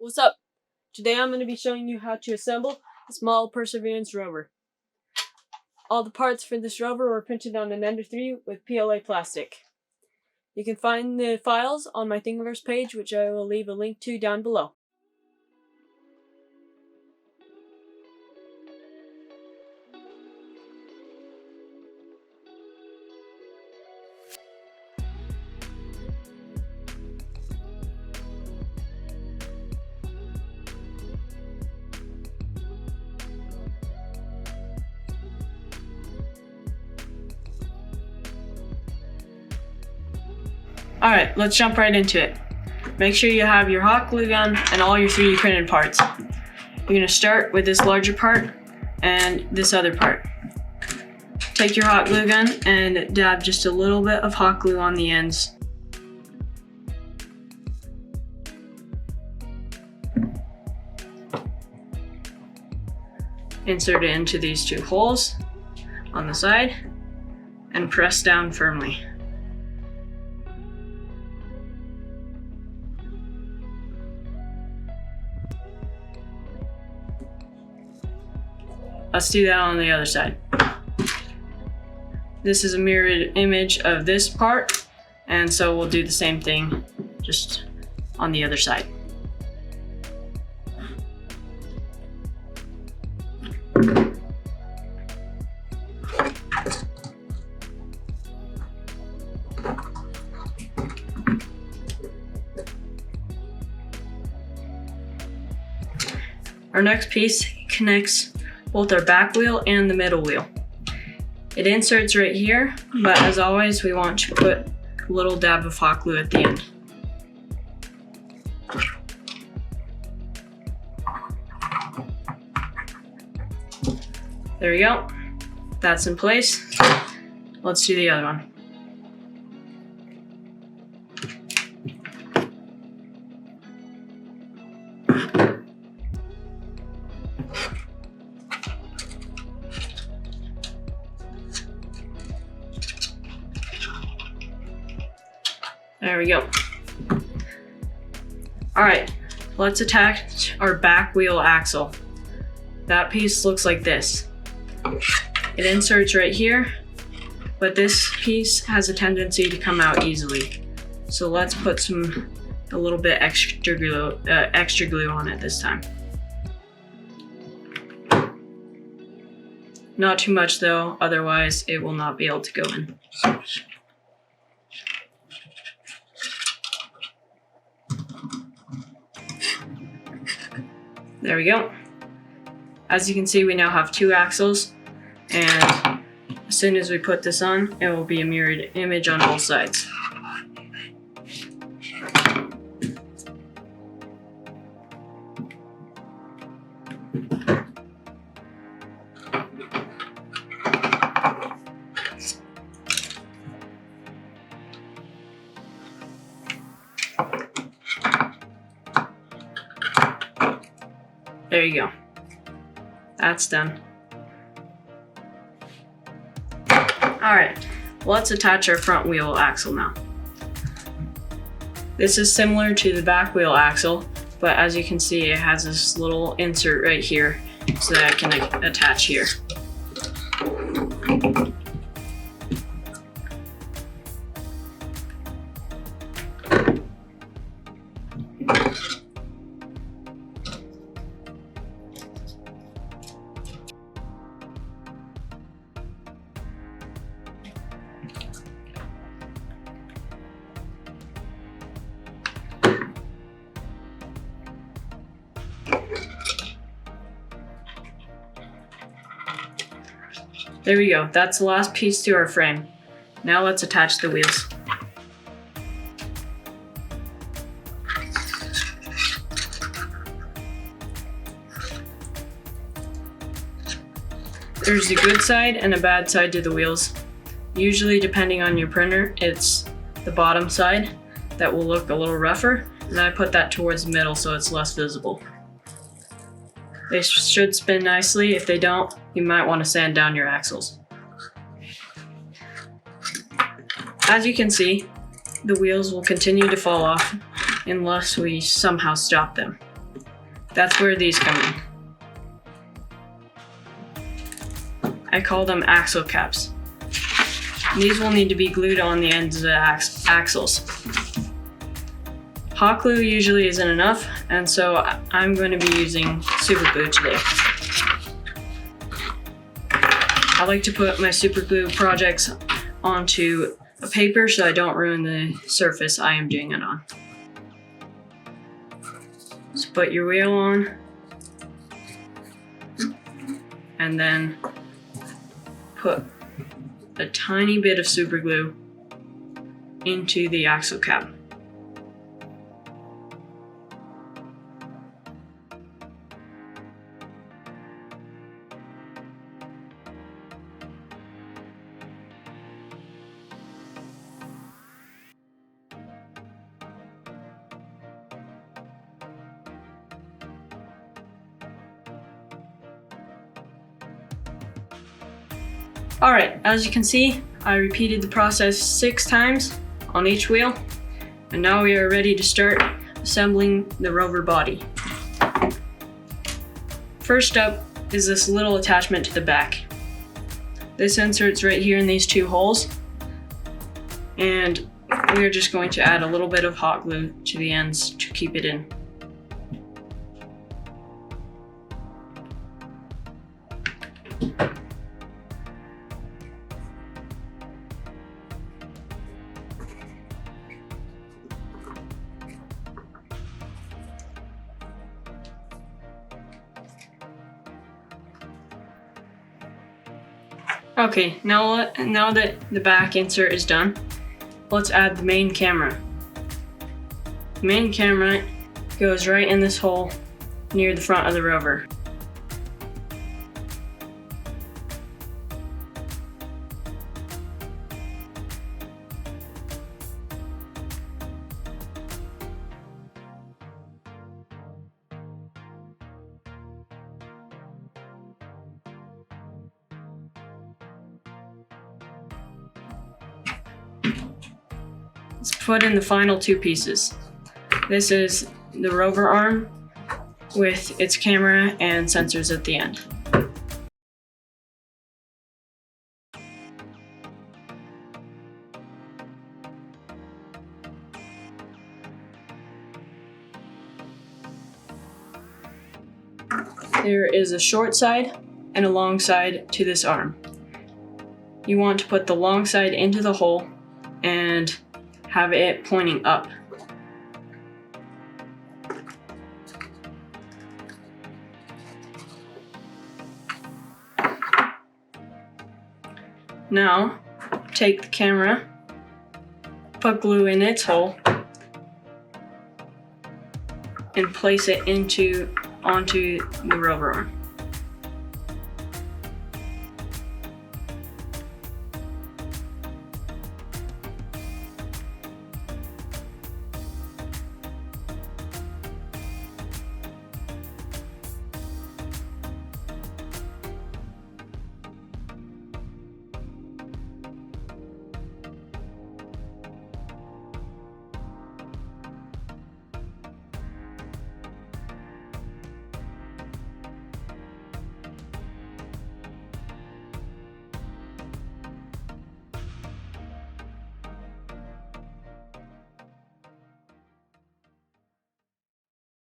What's up? Today I'm going to be showing you how to assemble a small Perseverance Rover. All the parts for this rover were printed on an Ender 3 with PLA plastic. You can find the files on my Thingiverse page, which I will leave a link to down below. Alright, let's jump right into it. Make sure you have your hot glue gun and all your 3D printed parts. You're going to start with this larger part and this other part. Take your hot glue gun and dab just a little bit of hot glue on the ends. Insert it into these two holes on the side and press down firmly. Let's do that on the other side. This is a mirrored image of this part, and so we'll do the same thing just on the other side. Our next piece connects both our back wheel and the middle wheel. It inserts right here, but as always, we want to put a little dab of hot glue at the end. There we go. That's in place. Let's do the other one. There we go. Alright, let's attach our back wheel axle. That piece looks like this. It inserts right here, but this piece has a tendency to come out easily. So let's put a little bit extra glue on it this time. Not too much though, otherwise it will not be able to go in. There we go. As you can see, we now have two axles, and as soon as we put this on, it will be a mirrored image on all sides. There you go. That's done. Alright, let's attach our front wheel axle now. This is similar to the back wheel axle, but as you can see, it has this little insert right here so that I can attach here. There we go, that's the last piece to our frame. Now let's attach the wheels. There's a good side and a bad side to the wheels. Usually, depending on your printer, it's the bottom side that will look a little rougher, and I put that towards the middle so it's less visible. They should spin nicely. If they don't, you might want to sand down your axles. As you can see, the wheels will continue to fall off unless we somehow stop them. That's where these come in. I call them axle caps. These will need to be glued on the ends of the axles. Hot glue usually isn't enough, and so I'm going to be using super glue today. I like to put my super glue projects onto a paper so I don't ruin the surface I am doing it on. So put your wheel on, and then put a tiny bit of super glue into the axle cap. Alright, as you can see, I repeated the process 6 times on each wheel, and now we are ready to start assembling the rover body. First up is this little attachment to the back. This inserts right here in these 2 holes, and we're just going to add a little bit of hot glue to the ends to keep it in. Okay, now that the back insert is done, let's add the main camera. The main camera goes right in this hole near the front of the rover. Let's put in the final 2 pieces. This is the rover arm with its camera and sensors at the end. There is a short side and a long side to this arm. You want to put the long side into the hole and have it pointing up. Now, take the camera, put glue in its hole, and place it onto the rover arm.